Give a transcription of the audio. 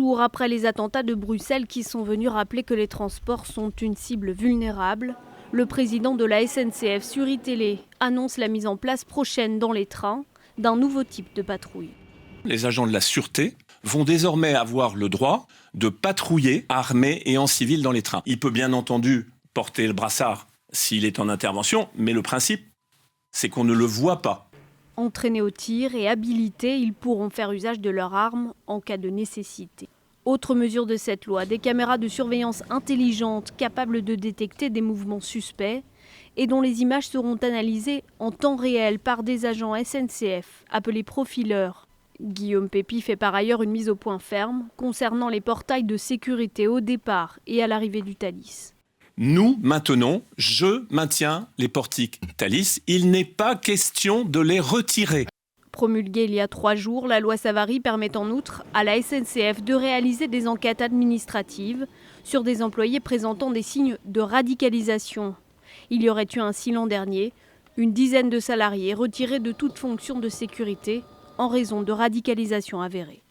jours après les attentats de Bruxelles qui sont venus rappeler que les transports sont une cible vulnérable, le président de la SNCF sur iTélé annonce la mise en place prochaine dans les trains d'un nouveau type de patrouille. Les agents de la sûreté vont désormais avoir le droit de patrouiller armés et en civil dans les trains. Il peut bien entendu porter le brassard s'il est en intervention, mais le principe, c'est qu'on ne le voit pas. Entraînés au tir et habilités, ils pourront faire usage de leurs armes en cas de nécessité. Autre mesure de cette loi, des caméras de surveillance intelligentes capables de détecter des mouvements suspects et dont les images seront analysées en temps réel par des agents SNCF appelés profileurs. Guillaume Pépi fait par ailleurs une mise au point ferme concernant les portails de sécurité au départ et à l'arrivée du Thalys. Nous maintenons, je maintiens les portiques Thalys. Il n'est pas question de les retirer. Promulguée il y a 3 jours, la loi Savary permet en outre à la SNCF de réaliser des enquêtes administratives sur des employés présentant des signes de radicalisation. Il y aurait eu ainsi l'an dernier une dizaine de salariés retirés de toute fonction de sécurité en raison de radicalisation avérée.